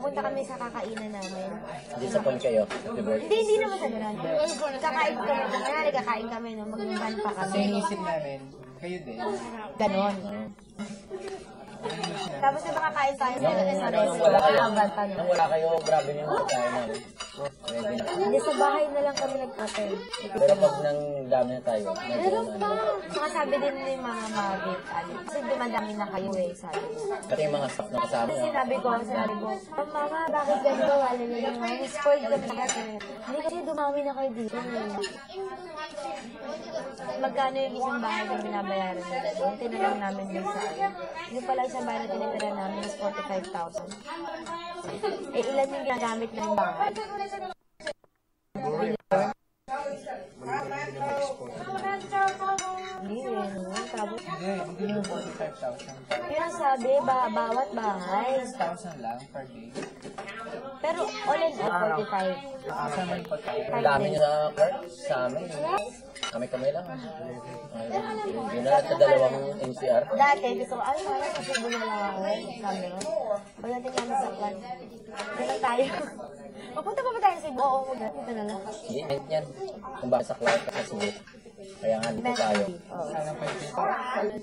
pupunta kami sa kakainan namin. Hindi sa pon kayo? Hindi naman sa ganun. Kakain kami, kunyari kakain kami, no? Magluban pa kami. Kasi inisip namin, kayo din. Ganon. Tapos yung makakain tayo sa restaurant. Nung wala kayo, grabe niyo yung pagkain namin. Hindi, sa bahay na lang kami nag-hotel. Pero pag nang dami na tayo, Meron pa. Saka sabi din ni Mama Mabit, kasi dumadami na kayo eh, sabi ko. pati yung mga staff na kasama. Kasi sinabi ko, Mama, bakit ganito? Wala na naman. Spoiled kami kasi. Hindi kasi dumami na kayo dito. Magkano yung isang bahay na binabayaran nila? Yung tinalang namin din sa akin. Yung pala isang bahay na tinitira namin is 45,000. Eh, ilan yung ginagamit ng bahay? Hindi rin, no? Tapos, Hindi yung 45,000. yun ang sabi, bawat bahay. 6,000 lang per day. Pero all in all, 45. Kasama yung pagkain. Ang dami niyo na card sa amin. Kami-kami lang. Yun na sa dalawang NCR. Dati, gusto ko, ay, wala sa Cebu na lang ako. Sabi ko. Pagdating namin sa plan, doon lang tayo. Papunta pa ba tayo sa Cebu? Oo, dito na lang. Hindi, mint yan. Kung bakit sa Clark at sa Cebu. Kaya nga dito tayo. Sana pa yung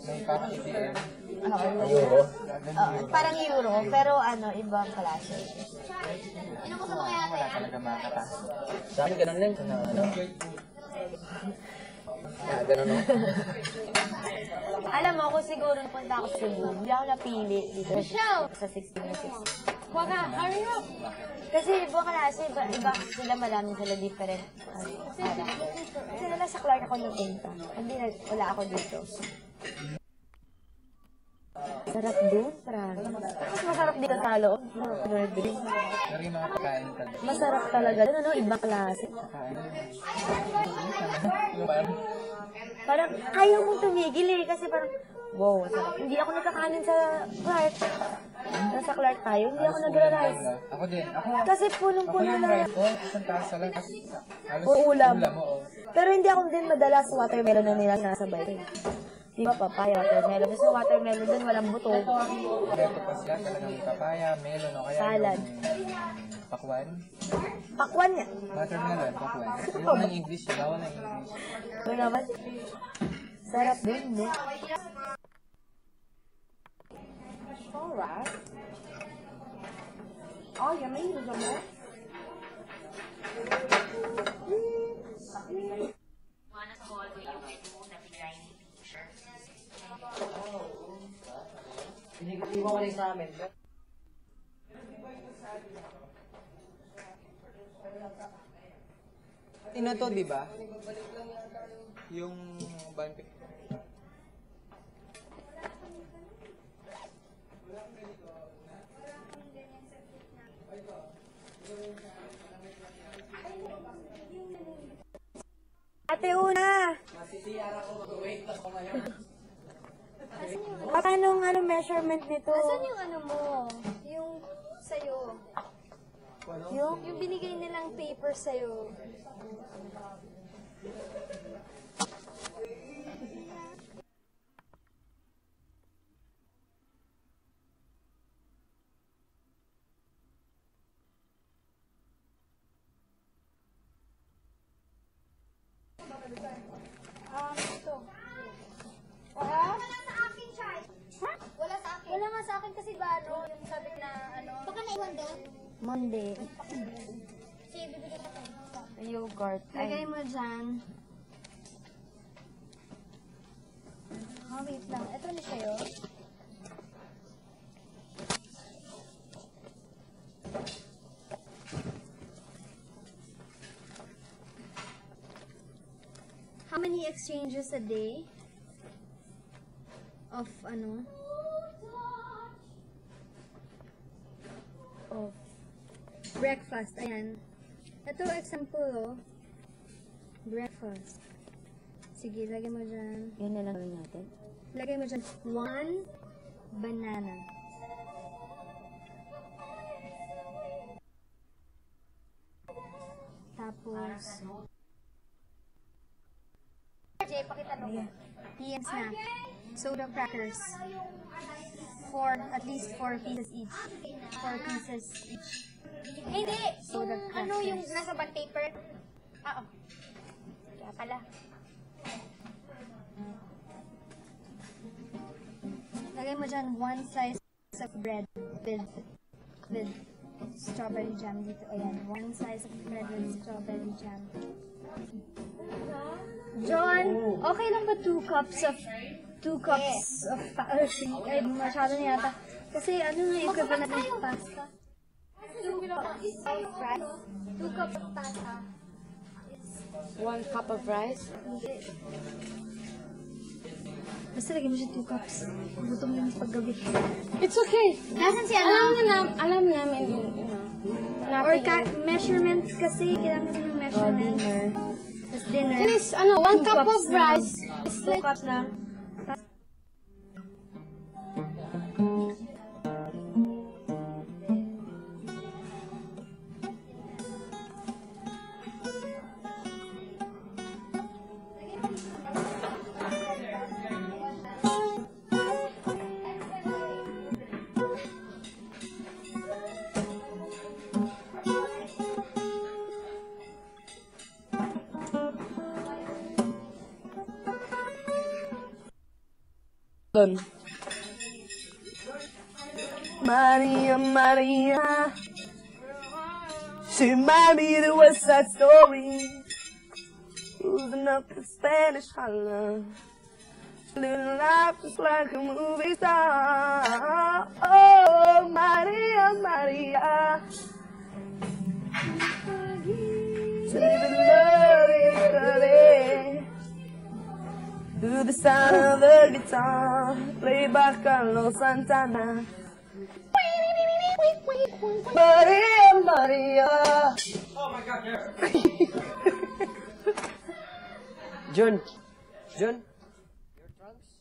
may parang ATM. Ang euro. Parang euro, pero ano, ibang klase. Wala talaga makakataas. Sa amin ganun din. Ano? Ganun no? Alam mo, kung siguro punta ako sa Cebu, hindi ako napili dito sa 16 na 16. Waka, hurry up! Kasi iba klase, iba sila malaming sila different. Kasi nila sa Clark ako napunta. Hindi, wala ako dito. Sarap din, parang. Mas masarap dito sa loob. Pero yung mga pagkain talaga. Masarap talaga. Ano, ibang klase. Yung parang, Parang ayaw mong tumigil eh. Kasi parang, wow, sarap. Hindi ako nagkakanin sa Clark. Nasa Clark tayo, hindi ako nagra-rice. ako din. Kasi Ako punong-puno yung na. rice ko, isang tasa lang. Halos Ulam. oo. Pero hindi ako din madalas watermelon na nila nasabay. Di ba papaya, watermelon. Kasi watermelon dun walang buto. Meron pa sila talagang papaya, melon, o kaya Salad. yung pakwan. Pakwan niya. Watermelon, pakwan. Yung ng English, yung bawal ng English. Ano naman? Sarap din, no? Alright. Oh, yummy. Yung mo? Pinigatiwa ko rin sa amin. Ina to, di ba? Yung banpik. Ate Una! Paano ano measurement nito? Asan yung ano mo? Yung sa'yo? Yung? Yung binigay nilang paper sa'yo. Ito. Wala sa akin, Chai. Ha? Wala sa akin. Wala nga sa akin kasi ba, ano, yung sabi na, ano, Baka naiwan doon. Monday. Sige, bibigyan ko tayo. Yogurt. lagay mo dyan. Oh, wait lang. Ito na sa'yo. How many exchanges a day? Of ano? Of breakfast. Ayan. Ito example, oh. Breakfast. Sige, lagay mo dyan. Yun na lang gawin natin. Lagay mo dyan. 1 banana. Tapos, Jay, pakita mo. yan na. Soda crackers. at least 4 pieces each. 4 pieces each. Hindi. So, Yung, ano yung nasa bond paper? Oo. Kaya pala. Lagay mo dyan 1 slice of bread with strawberry jam dito. Ayan, 1 slice of bread with strawberry jam. John, okay lang ba 2 cups of ay, masyado na yata. Kasi ano nga yung equivalent ng pasta? 2 cups of pasta. 1 cup of rice. Basta lagyan mo siya 2 cups. Gutom na yung paggabi. It's okay. Nasaan siya? Alam namin yung, Or measurements kasi, kailangan din yung measurements. dinner. Tapos dinner. Please, 1 cup of rice. 2 cups lang. Maria, Maria, she might be the West Side Story, moving up the Spanish Harlem, living life just like a movie star. Oh, Maria, Maria, she living loving to the sound of the guitar, played by Carlos Santana. Maria, Maria. Oh my God, there. Jun. Jun. Your trunks?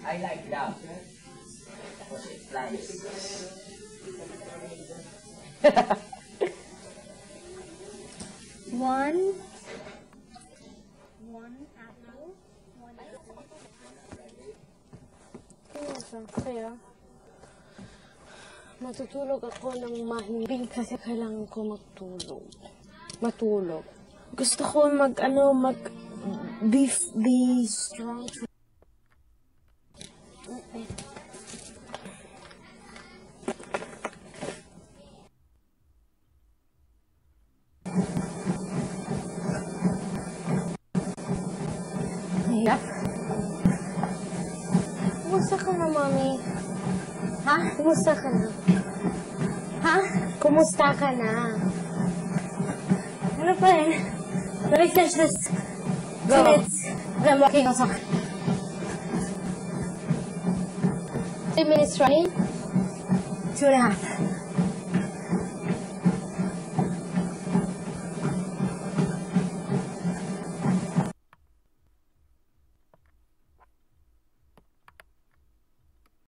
I like that. Because it flies. One apple. Kaya, matutulog ako ng mahimbing kasi kailangan ko matulog. Gusto ko be strong. Yep. Kumusta ka na, Mami? Ha? Kumusta ka na? Ha? Kumusta ka na? Ano pa eh? Let me finish this. Go. 2 minutes. Then I'm walking on soccer. 3 minutes running? 2.5.